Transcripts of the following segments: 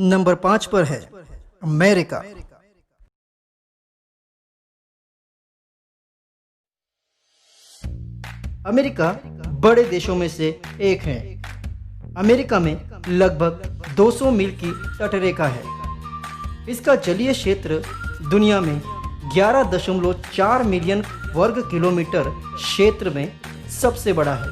Number 5 पर है America. America बड़े देशों में से एक है। अमेरिका में लगभग 200 मील की तटरेखा है। इसका जलीय क्षेत्र दुनिया में 11.4 मिलियन वर्ग किलोमीटर क्षेत्र में सबसे बड़ा है।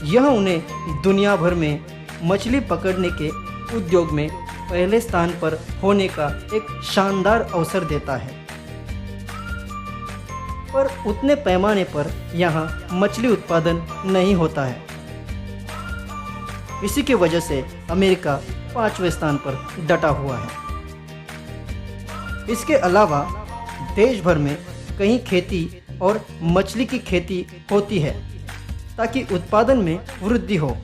यह उन्हें दुनिया भर में मछली पकड़ने के उद्योग में पहले स्थान पर होने का एक शानदार अवसर देता है, पर उतने पैमाने पर यहाँ मछली उत्पादन नहीं होता है। इसी की वजह से अमेरिका 5वें स्थान पर डटा हुआ है। इसके अलावा देश भर में कहीं खेती और मछली की खेती होती है ताकि उत्पादन में वृद्धि हो,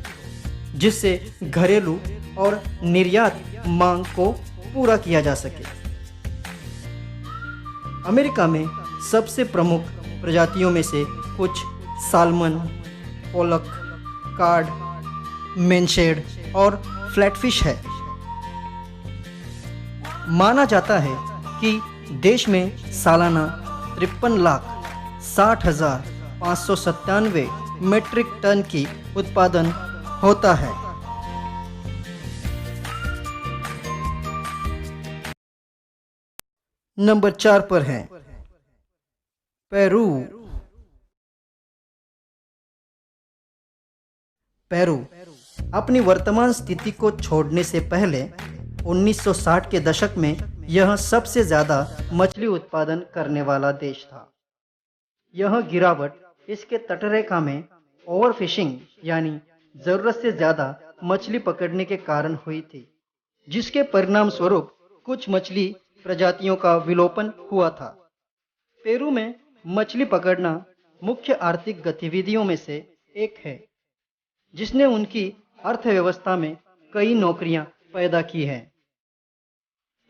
जिससे घरेलू और निर्यात मांग को पूरा किया जा सके। अमेरिका में सबसे प्रमुख प्रजातियों में से कुछ साल्मन, पोलक, कार्ड, मेनशेड और फ्लैटफिश है। माना जाता है कि देश में सालाना 53,60,597 मीट्रिक टन की उत्पादन होता है। नंबर 4 पर है पेरू। पेरू अपनी वर्तमान स्थिति को छोड़ने से पहले 1960 के दशक में यह सबसे ज़्यादा मछली उत्पादन करने वाला देश था। यह गिरावट इसके तटरेखा में ओवरफिशिंग यानी ज़रूरत से ज़्यादा मछली पकड़ने के कारण हुई थी, जिसके परिणाम स्वरूप कुछ मछली प्रजातियों का विलोपन हुआ था। पेरू में मछली पकड़ना मुख्य आर्थिक गतिविधियों में से एक है, जिसने उनकी अर्थव्यवस्था में कई नौकरियां पैदा की हैं।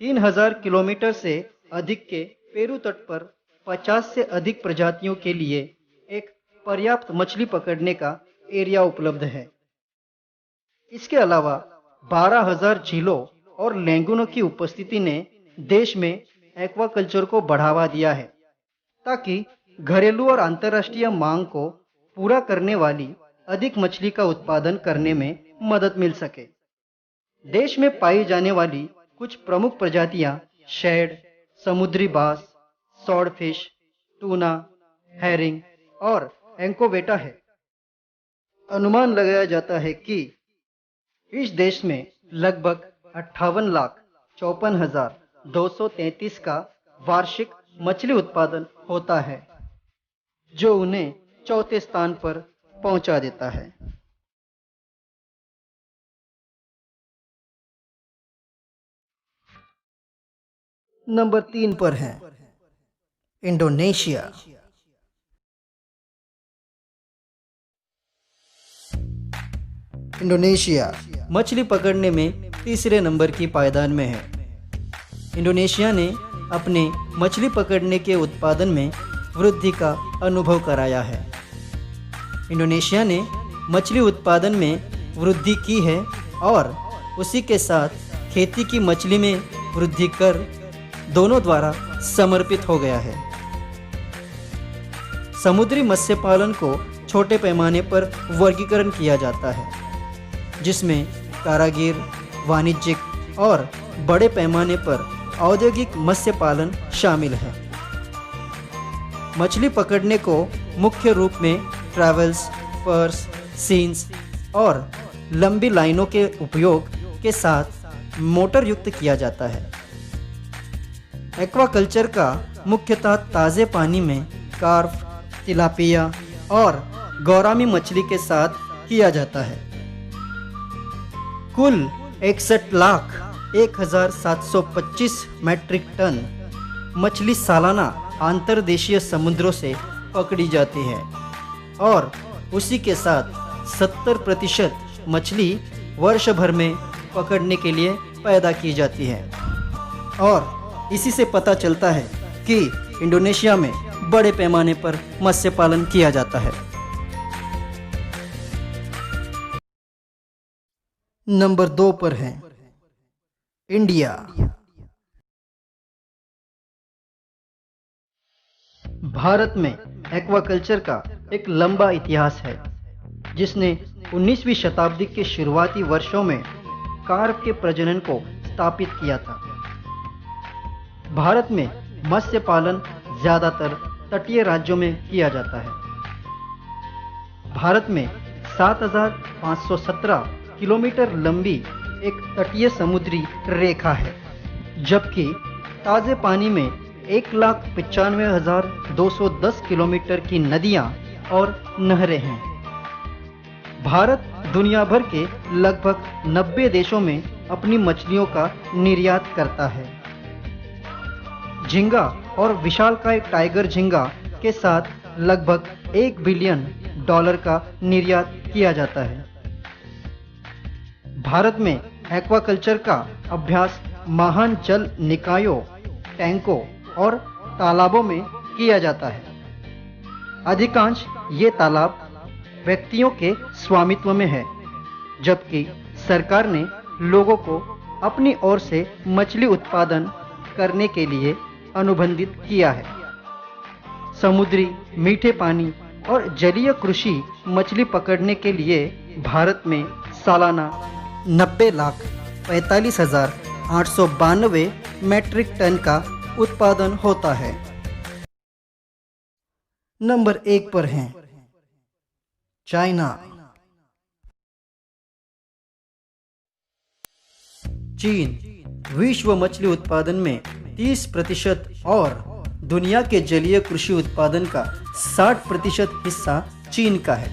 3000 किलोमीटर से अधिक के पेरू तट पर 50 से अधिक प्रजातियों के लिए एक पर्याप्त मछली पकड़ने का एरिया उपलब्ध है। इसके अलावा 12,000 झीलों और लैगूनों की उपस्थिति ने देश में एक्वाकल्चर को बढ़ावा दिया है, ताकि घरेलू और अंतर्राष्ट्रीय मांग को पूरा करने वाली अधिक मछली का उत्पादन करने में मदद मिल सके। देश में पाई जाने वाली कुछ प्रमुख प्रजातियां शैड, समुद्री बास, स्वॉर्डफिश, टूना, हैरिंग और एंकोवेटा है। अनुमान लगाया जाता है कि इस देश में लगभग 58,54,233 का वार्षिक मछली उत्पादन होता है, जो उन्हें चौथे स्थान पर पहुंचा देता है। नंबर 3 पर है इंडोनेशिया। इंडोनेशिया मछली पकड़ने में तीसरे नंबर की पायदान में है। इंडोनेशिया ने अपने मछली पकड़ने के उत्पादन में वृद्धि का अनुभव कराया है। इंडोनेशिया ने मछली उत्पादन में वृद्धि की है और उसी के साथ खेती की मछली में वृद्धि कर दोनों द्वारा समर्पित हो गया है। समुद्री मत्स्य पालन को छोटे पैमाने पर वर्गीकरण किया जाता है, जिसमें कारागिर, वाणिज्यिक और बड़े पैमाने पर औद्योगिक मत्स्य पालन शामिल है। मछली पकड़ने को मुख्य रूप में ट्रैवल्स, पर्स, सीन्स और लंबी लाइनों के उपयोग के साथ मोटर युक्त किया जाता है। एक्वाकल्चर का मुख्यतः ताज़े पानी में कार्प, तिलापिया और गौरामी मछली के साथ किया जाता है। कुल 61,01,725 मीट्रिक टन मछली सालाना अंतर्देशीय समुद्रों से पकड़ी जाती है और उसी के साथ 70% मछली वर्ष भर में पकड़ने के लिए पैदा की जाती है। और इसी से पता चलता है कि इंडोनेशिया में बड़े पैमाने पर मत्स्य पालन किया जाता है। नंबर 2 पर है इंडिया। भारत में एक्वाकल्चर का एक लंबा इतिहास है, जिसने 19वीं शताब्दी के शुरुआती वर्षों में कार्प के प्रजनन को स्थापित किया था। भारत में मत्स्य पालन ज्यादातर तटीय राज्यों में किया जाता है। भारत में 7,517 किलोमीटर लंबी एक तटीय समुद्री रेखा है, जबकि ताजे पानी में 1,95,210 किलोमीटर की नदियां और नहरें हैं। भारत दुनिया भर के लगभग 90 देशों में अपनी मछलियों का निर्यात करता है। झींगा और विशालकाय टाइगर झींगा के साथ लगभग $1 बिलियन का निर्यात किया जाता है। भारत में एक्वाकल्चर का अभ्यास महान जल निकायों, टैंकों और तालाबों में किया जाता है। अधिकांश ये तालाब व्यक्तियों के स्वामित्व में है, जबकि सरकार ने लोगों को अपनी ओर से मछली उत्पादन करने के लिए अनुबंधित किया है। समुद्री, मीठे पानी और जलीय कृषि मछली पकड़ने के लिए भारत में सालाना 90,45,892 मैट्रिक टन का उत्पादन होता है। नंबर 1 पर है चाइना। चीन विश्व मछली उत्पादन में 30% और दुनिया के जलीय कृषि उत्पादन का 60% हिस्सा चीन का है।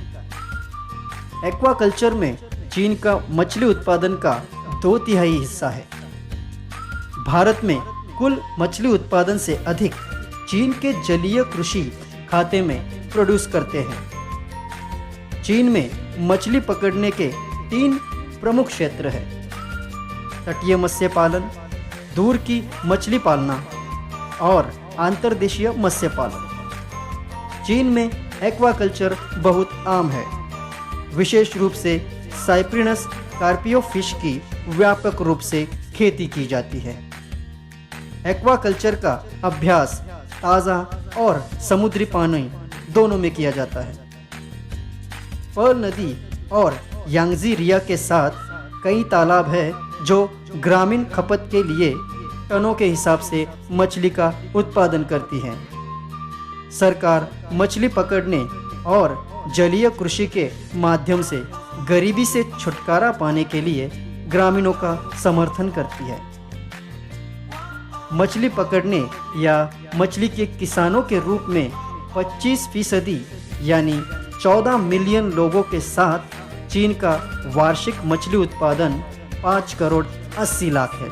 एक्वाकल्चर में चीन का मछली उत्पादन का 2/3 हिस्सा है। भारत में कुल मछली उत्पादन से अधिक चीन के जलीय कृषि खाते में प्रोड्यूस करते हैं। चीन में मछली पकड़ने के 3 प्रमुख क्षेत्र हैं: तटीय मत्स्य पालन, दूर की मछली पालना और अंतर्देशीय मत्स्य पालन। चीन में एक्वाकल्चर बहुत आम है। विशेष रूप से साइप्रिनस कार्पियो फिश की व्यापक रूप से खेती की जाती है। एक्वाकल्चर का अभ्यास ताज़ा और समुद्री पानी दोनों में किया जाता है। पर्ल नदी और यांगजी रिया के साथ कई तालाब हैं जो ग्रामीण खपत के लिए टनों के हिसाब से मछली का उत्पादन करती हैं। सरकार मछली पकड़ने और जलीय कृषि के माध्यम से गरीबी से छुटकारा पाने के लिए ग्रामीणों का समर्थन करती है। मछली पकड़ने या मछली के किसानों के रूप में 25% यानी 14 मिलियन लोगों के साथ चीन का वार्षिक मछली उत्पादन 5 करोड़ 80 लाख है।